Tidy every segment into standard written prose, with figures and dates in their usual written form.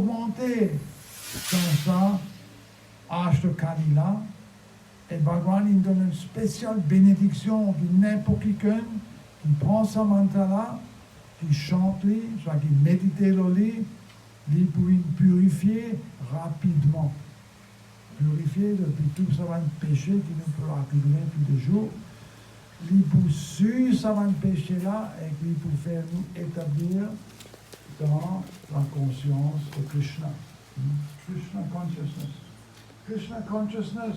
Augmenter dans ça, âge de Kalila, et Bhagavan il donne une spéciale bénédiction de n'importe qui prend ce mantra-là, qui chante, qui médite le lit, il peut purifier rapidement. Purifier depuis tout ça péché qui nous peut accumuler tous les jours. Il peut suivre ça péché-là et il peut faire nous établir dans la conscience de Krishna. Krishna consciousness. Krishna consciousness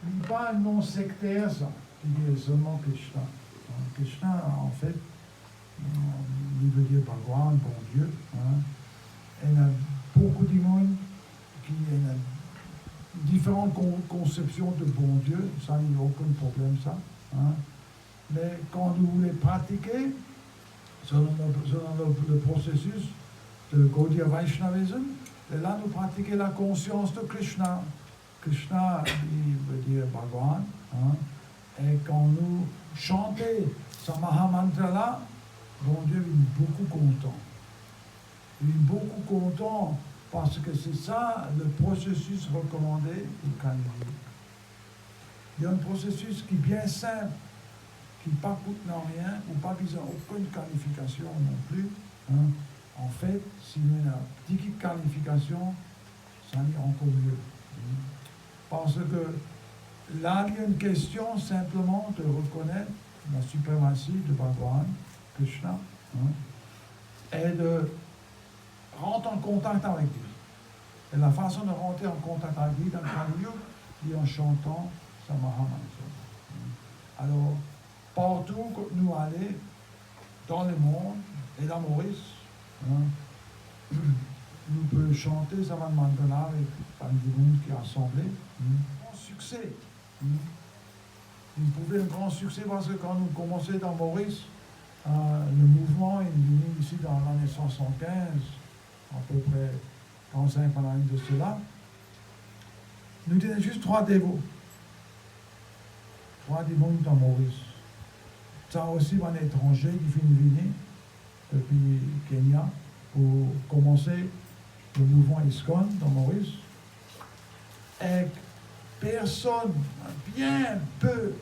n'est pas un nom sectaire, ça, qui dit seulement Krishna. Krishna, en fait, il veut dire Bhagavan, bon Dieu. Il y a beaucoup de monde qui ont différentes conceptions de bon Dieu, ça n'y a aucun problème, ça. Mais quand nous voulons pratiquer, selon le processus de Gaudiya Vaishnavisme, et là nous pratiquons la conscience de Krishna. Krishna, il veut dire Bhagavan. Et quand nous chantons ce Mahamantra-là, bon Dieu est beaucoup content. Il est beaucoup content parce que c'est ça le processus recommandé pour Kali. Il y a un processus qui est bien simple, qui ne coûte rien, ou pas besoin aucune qualification non plus. En fait, si on a une petite qualification, ça est encore mieux. Parce que là, il y a une question simplement de reconnaître la suprématie de Bhagavan, Krishna, et de rentrer en contact avec lui. Et la façon de rentrer en contact avec lui dans le Kali, c'est en chantant sa Mahamantra. Alors, partout où nous allons, dans le monde, et dans Maurice, nous pouvons chanter ce mantra avec du monde qui est assemblé. Un grand succès. Nous pouvons un grand succès parce que quand nous commençons dans Maurice, le mouvement est venu ici dans l'année 115, à peu près 45 années de cela. Nous étions juste 3 dévots. 3 dévots dans Maurice. Ça aussi, un étranger qui vient venir depuis Kenya pour commencer le mouvement ISKCON dans Maurice. Et personne, bien peu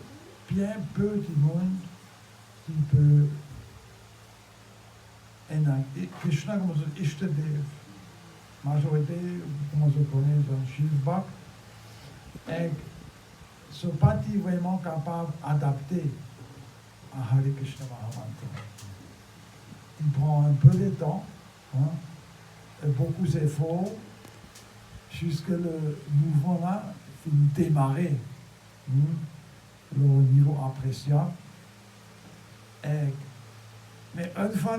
du monde qui peut enacter. Krishna, comme on dit, Ishtadev, majorité, comme on se connaît, dans Shiv Bhakt, et ne sont pas vraiment capables d'adapter à Hare Krishna Mahamantra. Il prend un peu de temps, et beaucoup d'efforts, jusqu'à le mouvement-là finit démarrer au niveau appréciable. Mais une fois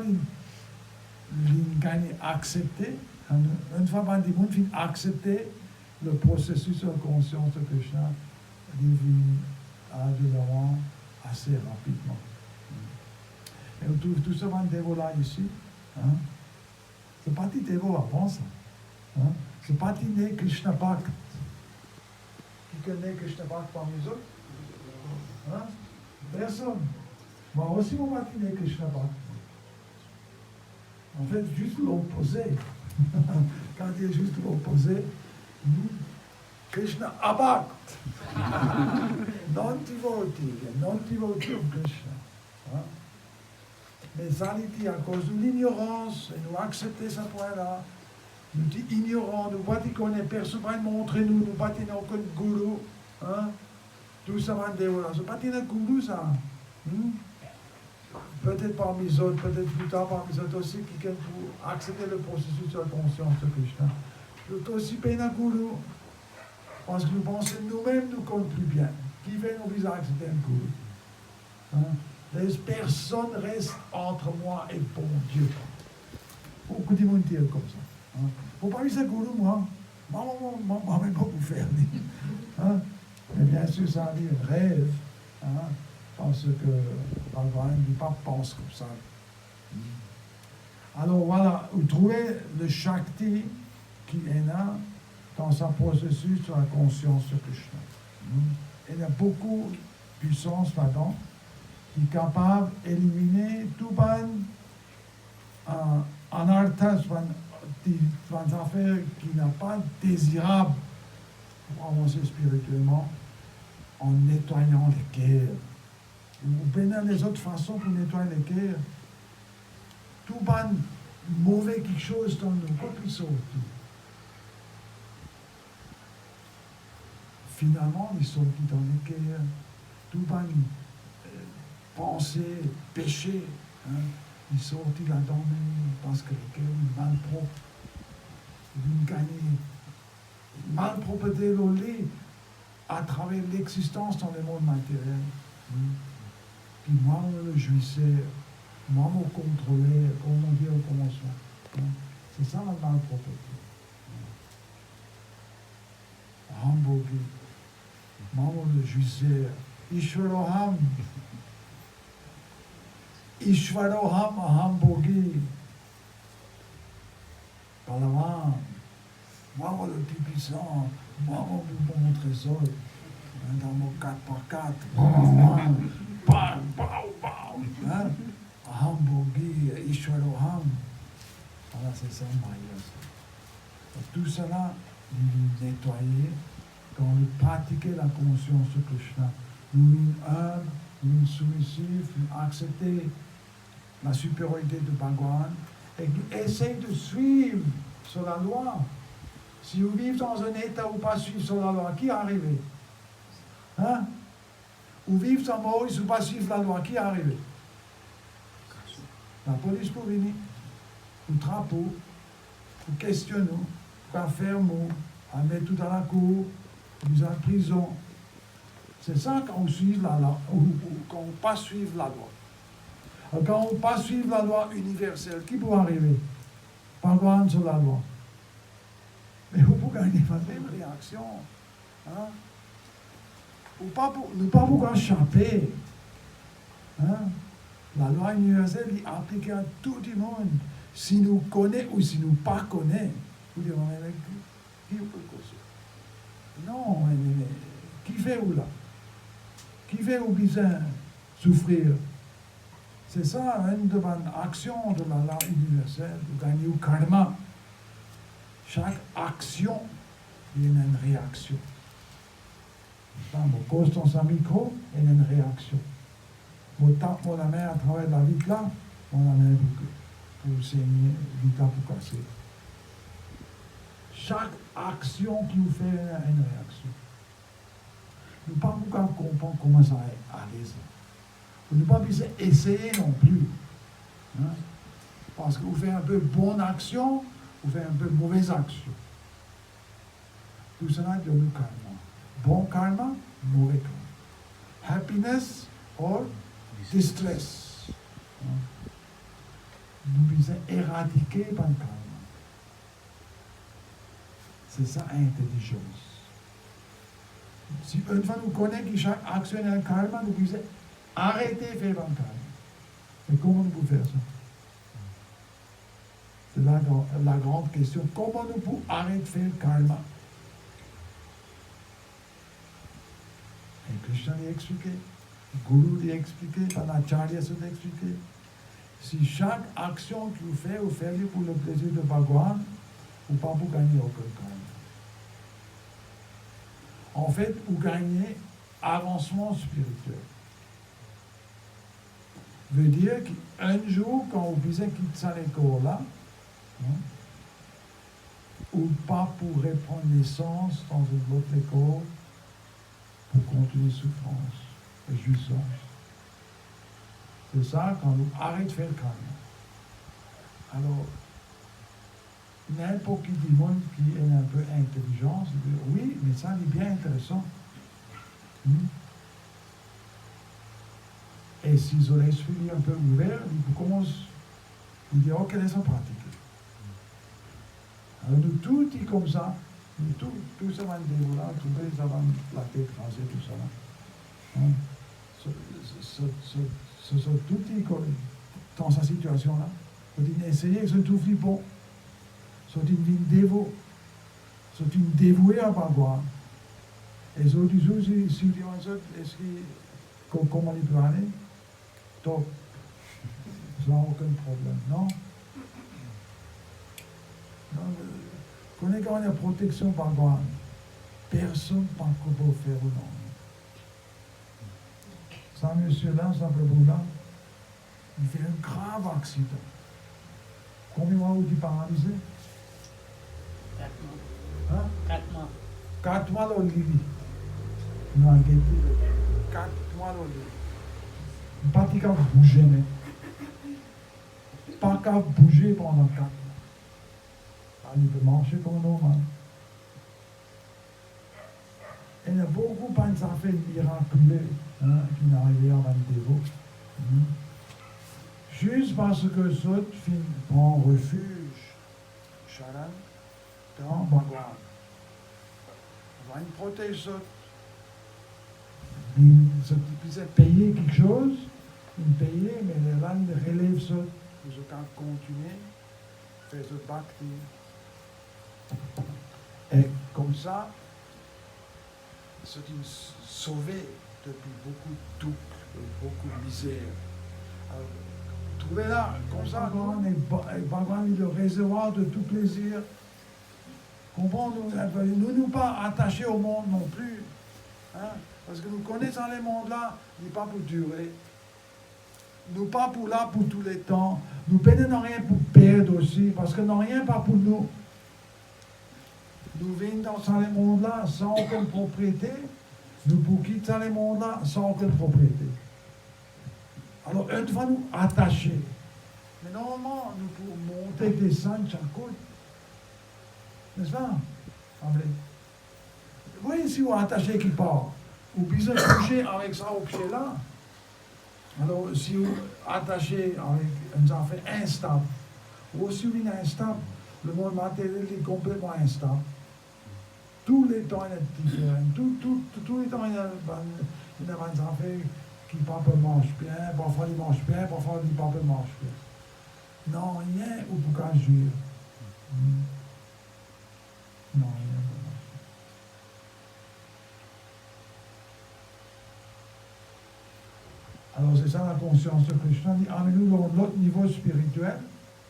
il gagne accepté, une fois que le monde finit accepter le processus de conscience de Krishna, il vient de l'avant assez rapidement. Et on trouve tout ça dans le dévots-là ici. C'est pas des dévots avant ça. C'est pas des nés Krishna Bhakt. Qui connaît Krishna Bhakt parmi les autres? Personne. Moi aussi, mon pas né Krishna Bhakt. En fait, juste l'opposé. Quand il est juste l'opposé, Krishna Abhakt. Non-devotee of Krishna. Mais ça, il dit à cause de l'ignorance, et nous acceptons ce point-là. Nous sommes ignorants, nous ne connaissons personne, pas montrer nous, nous ne connaissons aucun gourou. Tout ça va dire, ce n'est pas un gourou, ça. Peut-être parmi les autres, peut-être plus tard parmi les autres aussi, qui viennent pour accepter le processus de la conscience de Krishna. Nous sommes aussi pas un gourou, parce que nous pensons nous-mêmes nous comptons plus bien. Qui fait nous accepter un gourou? Les personnes restent entre moi et bon Dieu. Beaucoup de monde dire comme ça. Il ne faut pas dire gourou, moi. Moi, même pas vous faire. Mais bien sûr, ça a dit un rêve. Parce que Bhagavan ne pas pense comme ça. Alors voilà, vous trouvez le Shakti qui est là dans son processus de la conscience de Krishna. Il y a beaucoup de puissance là-dedans qui est capable d'éliminer tout ban anarthas, des affaires qui n'ont pas désirable pour avancer spirituellement en nettoyant les cœurs. Ou bien les autres façons pour nettoyer les cœurs. Tout ban mauvais quelque chose dans nos corps qui sortent. Finalement, ils sont dans les cœurs. Tout ban pensée, péché, hein, ils sortent là-dedans parce que le cœur est mal propre. Ils gagnent malpropreté au lit à travers l'existence dans le monde matériel. Puis moi, le jouisseur, moi, me contrôler, comme on dit au commencement. C'est ça la malpropreté. Hamburger, moi, le jouisseur, Ishwaroham. Ishwaroham Hamburger. Balavam. Moi, le plus puissant, moi, mon trésor, dans mon 4x4, bam, hein? Hamburger, Ishwaroham. Voilà, c'est ça, Maya. Tout cela, nous nettoyer, quand nous pratiquons la conscience de Krishna, nous sommes humbles, nous sommes soumissifs, nous accepter la supériorité de Bhagavan et nous essayons de suivre sur la loi. Si vous vivez dans un état où pas suivre sur la loi, qui est arrivé? Hein? Ou vivre en Maurice ou pas suivre la loi, qui est arrivé? La police pour venir, ou drapeau, pour questionner, pour enfermer, à mettre tout à la cour, vous en prison. C'est ça quand on suit la loi, ou quand on pas suivre la loi. Alors, quand on pas suivre la loi universelle, qui peut arriver? Pas loin sur la loi. Mais vous pouvez gagner la même réaction. Hein? Ou pas pour, ne pas vous échapper. Hein? La loi universelle est appliquée à tout le monde. Si nous connaissons ou si nous ne pas connaissons, vous direz, qui peut causer? Non, mais qui fait où là? Qui fait où besoin souffrir? C'est ça, une de bonnes actions de la loi universelle, de gagner au karma. Chaque action, il y a une réaction. Mon cause dans sa micro, il y a une réaction. Mon tape, mon main à travers la vitre là, mon main pour saigner, vitre là pour casser. Chaque action qui vous fait une réaction. Nous ne pouvons pas comprendre comment ça arrive. Vous ne pouvez pas essayer non plus. Hein? Parce que vous faites un peu bonne action, vous faites un peu mauvaise action. Tout cela est devenu karma. Bon karma, mauvais karma. Happiness or distress. Hein? Nous devons éradiquer le karma. C'est ça l'intelligence. Si une fois nous connaissons que chaque action est un karma, nous devons arrêter de faire le karma. Mais comment nous pouvons faire ça? C'est la grande question. Comment nous pouvons arrêter de faire le karma? Et Krishna l'a expliqué, le Guru l'a expliqué, l'Acharya l'a expliqué. Si chaque action que vous faites pour le plaisir de Bhagavan, vous ne pouvez pas gagner aucun karma. En fait, vous gagnez avancement spirituel. Veut dire qu'un jour, quand vous visez quitter ce corps-là, ou pas pour reprendre naissance dans un autre corps, pour continuer souffrance et jouissance. C'est ça quand vous arrêtez de faire le karma. Alors, n'importe qui du monde qui est un peu intelligent, dit, oui, mais ça est bien intéressant. Et si vous avez l'esprit un peu ouvert, vous commencez à dire, ok, laissons pratiquer. Alors nous tout est comme ça, nous tout ça va dérouler, tout ça va la tête rasée, tout ça. Hein? Tout est dans cette situation-là. Vous dites, essayez, c'est tout flippant. C'est une dévot. C'est une dévouée à Bhagavan. Et so die zo si die man sagt, est-ce que comment il peut aller? Top. Ça n'a aucun problème, non? Donc, connais quand il y a protection par quoi? Personne ne peut faire ou non. Ça, monsieur-là, ça Prabhu-là, il fait un grave accident. Combien de mois vous êtes paralysé? 4 mois. Hein? 4 mois. 4 mois dans le lit. Non, arrêtez. 4 mois dans le lit. Pas capable de bouger, mais. Pas capable de bouger pendant 4 mois. Il peut marcher comme normal. Et il y a beaucoup de affaires miraculeuses qui n'arrivaient à Vandévo. Juste parce que Sot prend refuge, Charan, dans Bhagwan. On va une protéger Sot. Il a payé quelque chose, il payait, mais les langues relèvent Sot. Ils ont continué, faire Sot Bhakti. Et comme ça, c'est sauvé depuis beaucoup de doutes et beaucoup de misère. Alors, trouvez là, comme ça, Bhagwan est le réservoir de tout plaisir. Comprenez-nous, nous ne sommes pas attachés au monde non plus. Hein? Parce que nous connaissons les mondes-là, il n'est pas pour durer. Nous pas pour là pour tous les temps. Nous ne rien pour perdre aussi, parce que nous rien pas pour nous. Nous venons dans ce monde-là sans aucune propriété, nous pour quitter ce monde-là sans aucune propriété. Alors, une fois nous attachés, mais normalement, nous pouvons monter, descendre chaque côté. N'est-ce pas? Oui, si vous attachez qui part, vous pouvez toucher avec ça au pied là. Alors, si vous attachez avec un affaire instable, ou si vous êtes instable, le monde matériel est complètement instable. Tous les temps, il est différent. Tous les temps, il y a des affaires qui parfois mangent bien, parfois ils mangent bien, parfois ils ne mangent bien. Non, rien ou pour qu'à jouir. Non, rien pour marcher. Alors c'est ça la conscience de Krishna. Dit, amenez-nous dans notre niveau spirituel,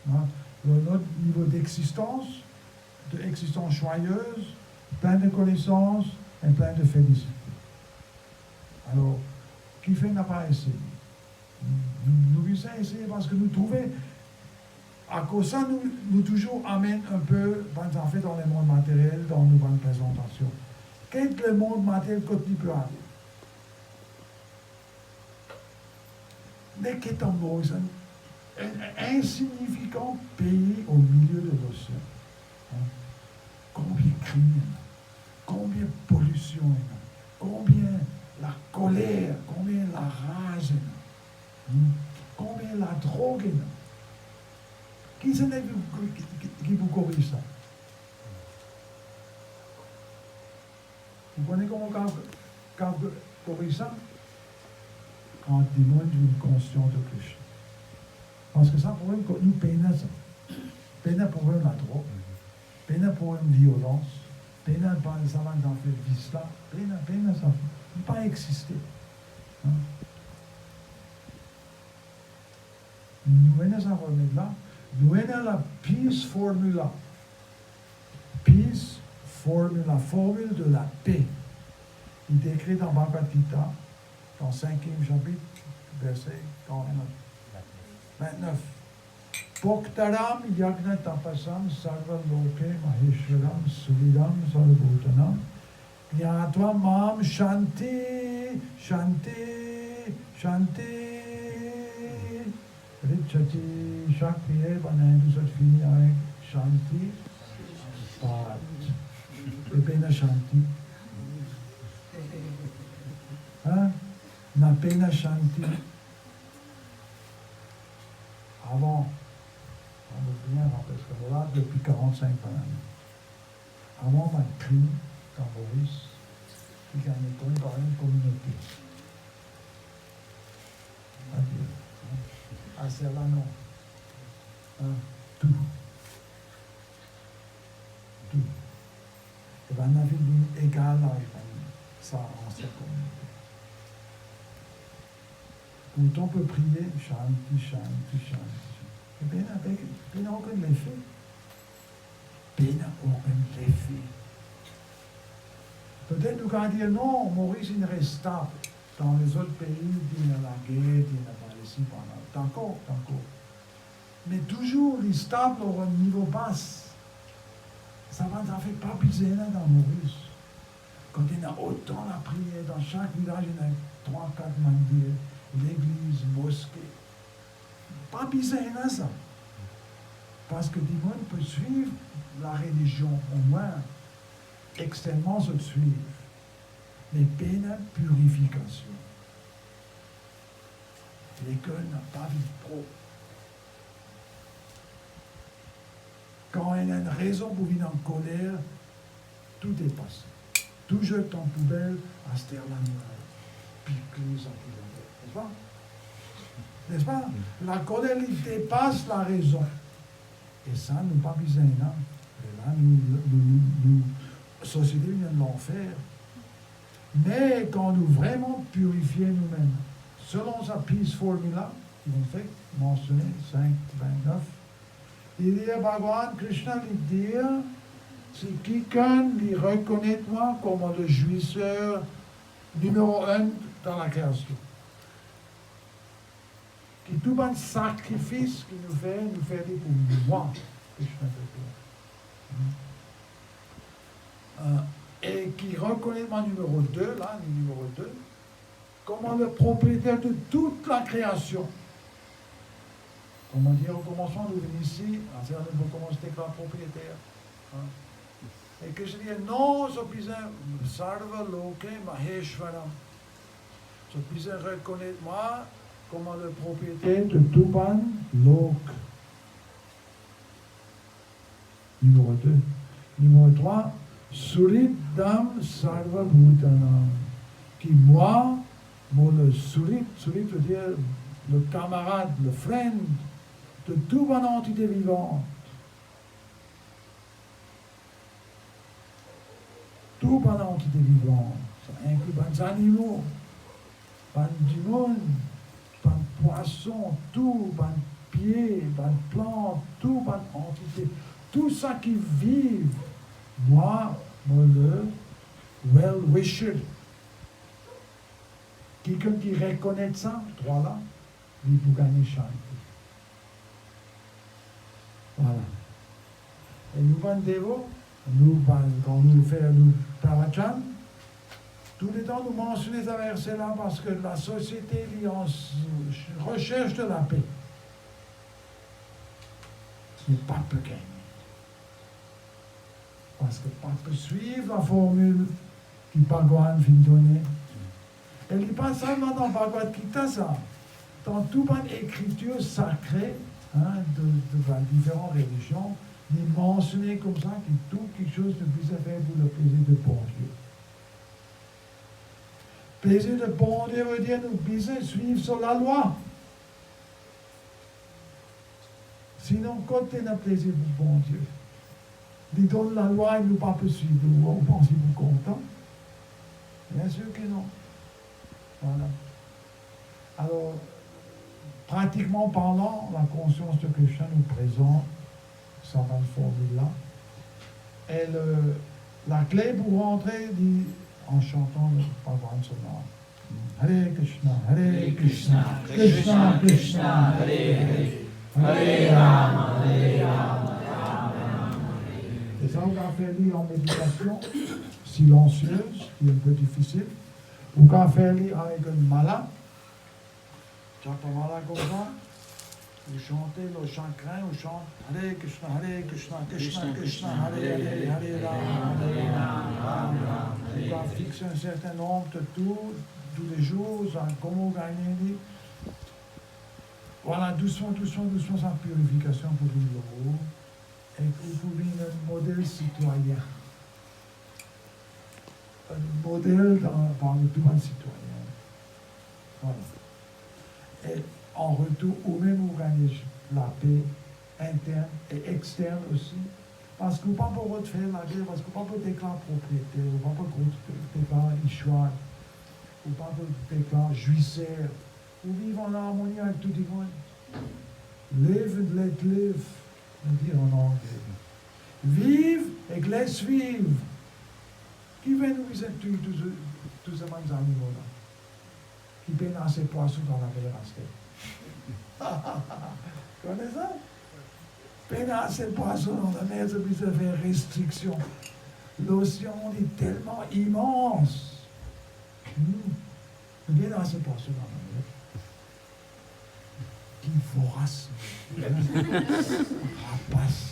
dans notre niveau d'existence joyeuse, plein de connaissances et plein de félicité. Alors, qui fait n'a pas essayé. Nous voulons essayer parce que nous trouvons, à cause de ça, nous toujours amène un peu, en fait, dans le monde matériel, dans nos bonnes présentations. Qu'est-ce que le monde matériel continue peut aller? Mais qu'est-ce que un insignifiant pays au milieu de l'océan? Combien de crimes, combien de pollution, combien la colère, combien la rage, combien la drogue. Qui c'est qui vous corrige ça? Vous connaissez comment on corrige ça? Quand des gens d'une conscience de Krishna. Parce que ça, pour nous, peine ça. Peine pour eux la drogue. Peine pour une violence, peine pour les savants dans fait vice là, peine ça ne peut pas exister. Hein? Nous venons à ce remède-là, nous venons à la peace formula. Peace formula, formule de la paix. Il est écrit dans Bhagavad Gita, dans le 5e chapitre, verset 29. Bhaktaram yagna tapasam sarva loke maheshwaram suvidam sarvabhutanam gnatva mam shanti shanti shanti richati. Chaque prière, on a un fini avec shanti pat et pena shanti. Hein? Na pena shanti. Avant, on me vient parce que voilà, depuis 45 ans. Avant, on m'a écrit dans Maurice, qui a été connu par une communauté. À celle-là, non. Tout. Tout. Et bien, on a vu égal avec ça en cette communauté. Quand on peut prier, shanti, shanti, shanti. Et bien, il n'y a aucun effet. n'a aucun effet. Peut-être nous allons dire non, Maurice il reste stable. Dans les autres pays, il y a la guerre, il y a la Palestine, d'accord. Mais toujours, les stables au niveau bas. Ça ne fait pas bizarre là, dans Maurice. Quand il y a autant la prière, dans chaque village, il y a 3-4 mandirs, l'église, mosquée. Pas bizarre là, ça. Parce que tout le monde peut suivre la religion, au moins, extrêmement se suivre. Mais peine purification. L'école n'a pas vu pro. Quand il y a une raison pour vivre en colère, tout est passé. Tout jette en poubelle à Sterlanois, piquer ça n'est-ce pas? N'est-ce pas? La colère, il dépasse la raison. Et ça, nous pas besoin, non? Et là, nous société vient de l'enfer. Mais quand nous vraiment purifions nous-mêmes, selon sa Peace Formula, qui ont fait mentionner 5.29, il dit à Bhagavan Krishna lui dire, si quelqu'un lui reconnaît moi comme le jouisseur numéro 1 dans la création, qui tout un sacrifice qu'il nous fait pour moi, Krishna et qui reconnaît moi numéro 2, là, le numéro 2, comme le propriétaire de toute la création. Comme on dit au commencement, nous venons ici, on commence à déclarer propriétaire. Et que je dis, non, je puis Sarva Loke Maheshwaram. Je puis reconnaître moi comme le propriétaire de Tuban Lok. Numéro 2. Numéro 3, Surit Dam Sarva Bhutanam. Qui moi, le Surit veut dire le camarade, le friend de toute une entité vivante. Toute une entité vivante. Ça inclut les animaux, les monde, les poissons, tout, les pieds, les plantes, toute une entité. Tout ça qui vit, moi, le well-wisher. Quelqu'un qui reconnaît ça, trois là, il peut gagner Shanti. Voilà. Et nous, Bandévo, quand nous faisons Pravachan, tout le temps nous mentionnons ces versets-là parce que la société recherche de la paix. Ce n'est pas peu gagner. Parce que pas peut suivre la formule qui Bhagavan vient donner. Elle n'est pas seulement dans Bhagavad Gita, ça. Dans toute une écriture sacrée de différentes religions, il est mentionné comme ça que tout quelque chose de plus à faire pour le plaisir de bon Dieu. Plaisir de bon Dieu veut dire nous besoin suivre sur la loi. Sinon, quand tu as un plaisir pour bon Dieu, il donne la loi et nous pas peut suivre. On pense qu'il est content. Bien sûr que non. Voilà. Alors, pratiquement parlant, la conscience de Krishna nous présente sa formule-là. Et la clé pour rentrer dit, en chantant le Bhagavan Sonam. Hare Krishna, Hare Krishna, Krishna Krishna, Hare Hare, Hare Rama, Hare Rama, Rama Rama. Et ça, on va faire lire en méditation silencieuse, qui est un peu difficile. Ou quand faire lire avec une mala, mala comme ça, vous chantez le chakrin, vous chantez Hare Krishna, Krishna Krishna, Hare Hare, Hare Rama, Hare Rama. Vous quand fixer un certain nombre de tours, tous les jours, comment gagner. Voilà, doucement, sa purification pour vivre le haut, et pour vivre un modèle citoyen. Un modèle parmi tous les citoyens. Voilà. Et en retour, ou même vous gagnez la paix interne et externe aussi. Parce que vous ne pouvez pas refaire la guerre, parce que vous ne pouvez pas déclarer propriétaire, vous ne pouvez pas déclarer Ishwar, vous ne pouvez pas déclarer jouisseur. Vous vivez en harmonie avec tout le monde. Live and let live, on dit en anglais. Vive et laisse vivre. Qui va nous visiter tous ces animaux-là? Qui peinent assez de poissons dans la mer à tu connais ça? Peinent assez de poissons dans la mer, ça peut faire restriction. L'océan est tellement immense. Nous peinent assez de poissons dans la mer. Qui vorace. Rapace.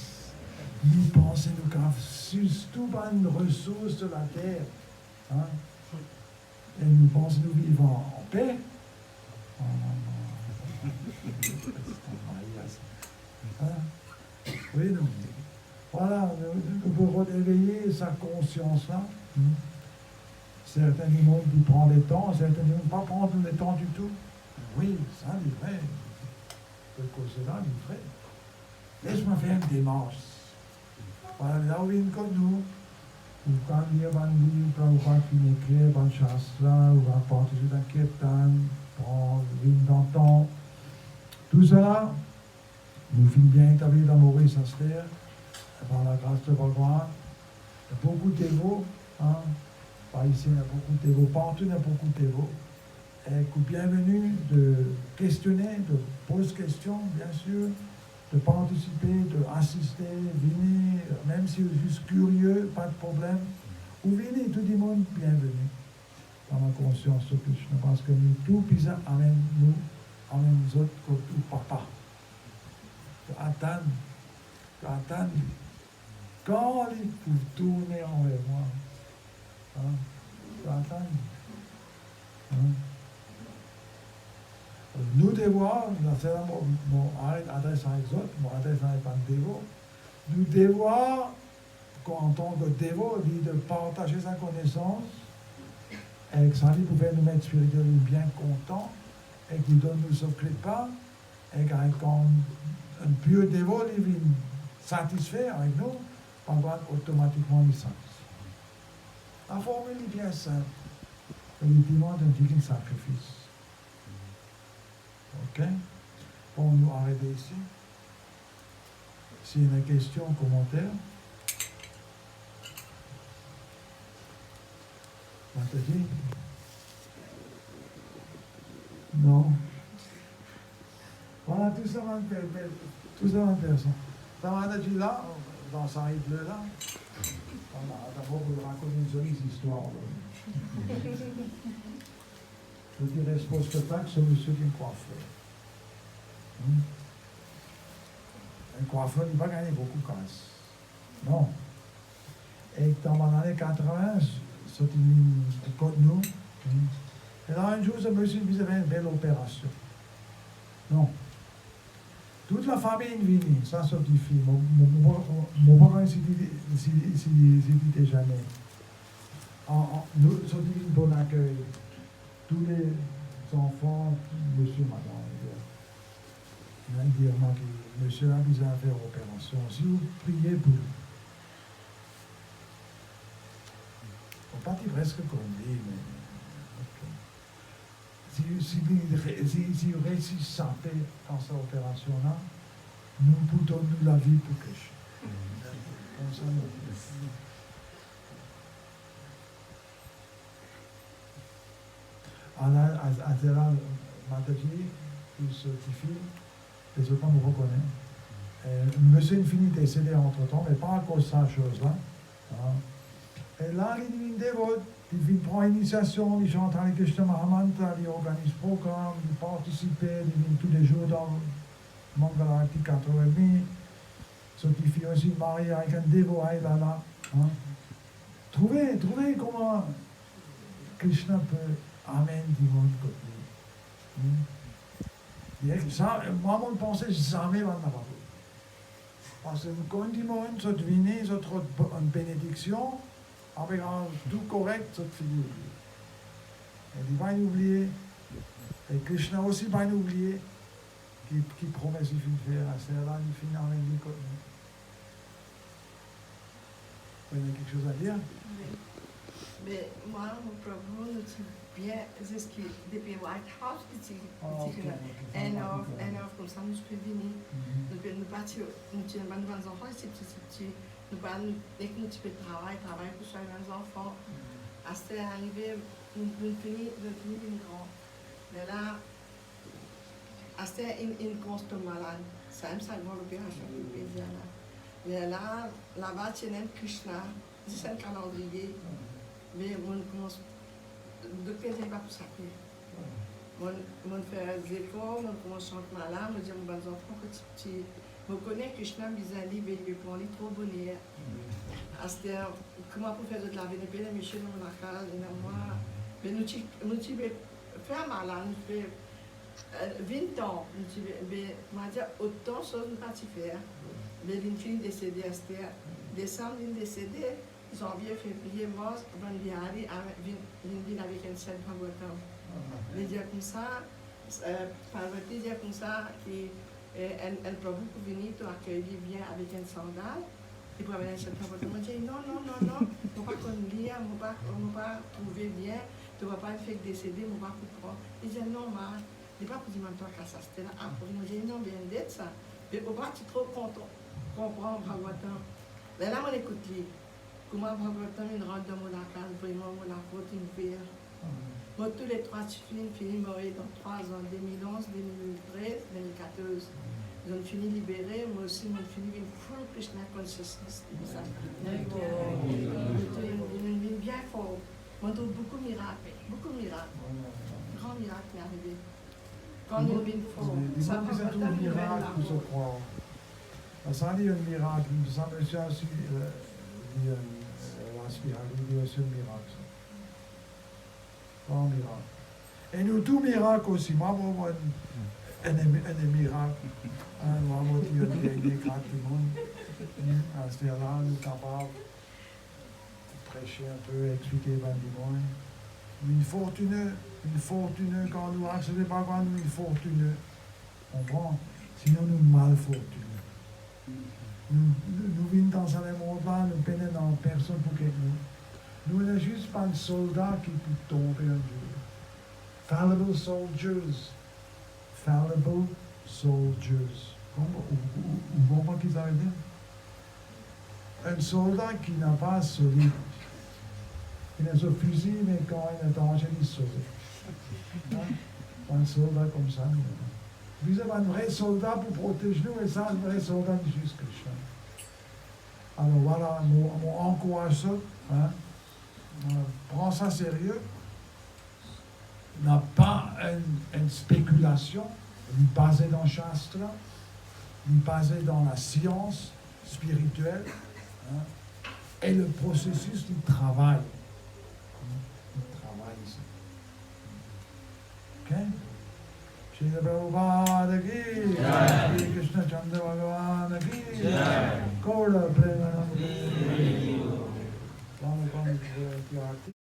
Nous pensons nous graves surtout pas une ressource de la terre. Hein? Et nous pensons nous vivons en paix. Hein? Oui, non. Voilà, nous pouvons réveiller sa conscience-là. Certains du monde qui prennent le temps, certains du monde pas prendre le temps du tout. Oui, ça, il est vrai. Ce cause-là, il est vrai. Laisse-moi faire une démarche. Voilà, là où il comme nous, ou quand il y a un livre, ou quand il écrit un shastra, ou un partage d'un kirtan, prendre une d'antan, tout cela, nous finissons bien établis dans Maurice Aster, par la grâce de Bhagavan. Il y a beaucoup de dévots, hein. Par ici, il y a beaucoup de dévots, partout, il y a beaucoup de dévots. Et bienvenue de questionner, de poser questions, bien sûr, de participer, d'assister, venir, même si vous êtes juste curieux, pas de problème. Ou venez, tout le monde, bienvenue dans la conscience de Krishna, parce que nous, tout pisa amène nous autres comme tout papa. Attendre, quand il peut tourner envers moi. Hein? Attendre. Hein? Nous devons, c'est mon adresse à les autres, mon adresse à les dévots, nous devons, en tant que dévots, de partager sa connaissance et que ça lui pouvait nous mettre spirituellement bien contents et qu'il ne nous secret pas et quand un pur dévot il vient satisfaire avec nous, on va automatiquement lui satisfaire. La formule est bien simple. Il demande un petit sacrifice. Ok? Bon, nous arrêter ici. S'il y a des questions, commentaires. Mataji? Non. Voilà, tout ça m'intéresse. Ça Mataji là, dans sa rive bleue là, d'abord vous raconter une jolie histoire. Je dirais ce spectacle, c'est monsieur qui est coiffeur. Un coiffeur n'a pas gagné beaucoup de casse. Non. Et dans l'année 80, c'était une côte nous. Et là, un jour, ce monsieur il avait une belle opération. Non. Toute la famille est venue, ça c'est difficile. Mon parent s'y dit jamais. Nous sommes un bon accueil. Tous les enfants, monsieur, madame, il a dit à monsieur a besoin de faire opération. Si vous priez pour lui. On partit presque comme lui, mais si vous réussissez à faire dans cette opération-là, nous pouvons nous la vie pour quelque chose. Comme ça, nous. À Zera Mataji, il se diffuse, les autres nous reconnaissent. Monsieur Infini est décédé entre-temps, mais pas à cause de cette chose-là. Et là, il devient dévot, il prend initiation, il chante avec Krishna Mahamantra, il organise programme, il participe, il vient tous les jours dans Mangalarti 4h30, ce qui fait aussi marié avec un dévot, là. Trouvez comment Krishna peut amener du monde côté. Moi, mon pensée, je savais qu'on n'a pas. Parce que quand du monde, c'est devenu une bénédiction, avec un tout correct, c'est fini. Et il va nous oublier. Et Krishna aussi va nous oublier, qui promet qu'il finit de faire. C'est là, il finit en même temps. Vous avez quelque chose à dire? Oui. Mais moi, mon problème, c'est bien, c'est ce qui, depuis White House, and of comme ça, nous pouvons venir, nous partir, nous tirons pas devant les enfants, c'est petit, dès que nous tu fais le travail pour soigner les enfants. À ce moment arrivé, nous finissons une grande. Mais là, à ce moment une constant malade. Ça aime ça voir l'opération de pédia là. Mais là-bas, tu as Krishna, c'est un calendrier. Mais on commence. Le docteur n'est pas pour ça. On fait des efforts, on commence à chanter malade, on dit à mes enfants que tu reconnais Krishna, Bizali, Bélieu, pour lui trop bonheur. Comment pour faire de la vie, les méchants dans la case, et moi, mais nous faire malade, nous fait 20 ans, mais moi dire autant de choses nous pas faire. Mais une fille décédée, décembre, une décédée, janvier, février, mars, Bandiari, une avec un seul Bhagavatam. Mais dire comme ça, Parvati dire comme ça, elle peut beaucoup venir te accueillir bien avec un sandal. Et pour avoir un seul Bhagavatam, je dis non, on ne va pas lire, on ne va pas trouver bien, tu ne vas pas faire décéder, on ne va pas comprendre. Il dit non, ma, je ne vais pas pour dire toi qu'à ça, c'était là. Après, je dis non, bien d'être ça. Mais au bas, tu es trop content, comprends Bhagavatam. Mais là, on écoute lui. Comment Bhagavatam, il rentre dans mon accord, vraiment, mon accord, une verre. Moi, tous les 3 finis mourir dans 3 ans, 2011, 2013, 2014. Ils ont fini libérés, moi aussi, j'ai fini une full Krishna consciousness. Une bien fort. Moi, je trouve beaucoup de miracles. Grand miracle est arrivé. Quand on est une fort, ça va c'est un miracle, je crois. Ça dit un miracle, ça me dit aussi la spiritualité, c'est un miracle. Grand miracle. Et nous, tout miracle aussi. Moi, un miracle. Moi, je dis des cartes du monde. C'est-à-dire là, nous sommes capables de prêcher un peu, expliquer ben du monde. Une fortune, quand nous accédons pas quand nous une fortune, on prend, sinon nous mal fortune. Nous vivons dans ce monde-là, nous peinons dans personne pour que nous ne sommes juste pas un soldat qui peut tomber un jour. Fallible soldiers. Vous voyez ce qu'ils avaient dit? Un soldat qui n'a pas solide. Il a ce fusil, mais quand il est en danger, il sauve. Un soldat comme ça. Vous avez un vrai soldat pour protéger nous, et ça, un vrai soldat de juste Krishna. Alors voilà, mon encourage ça. Hein? Prends ça sérieux. N'a pas une spéculation, basée dans le Shastra, basée dans la science spirituelle, hein? Et le processus du travail. Le travail ici. Ok? Shri Prabhupada.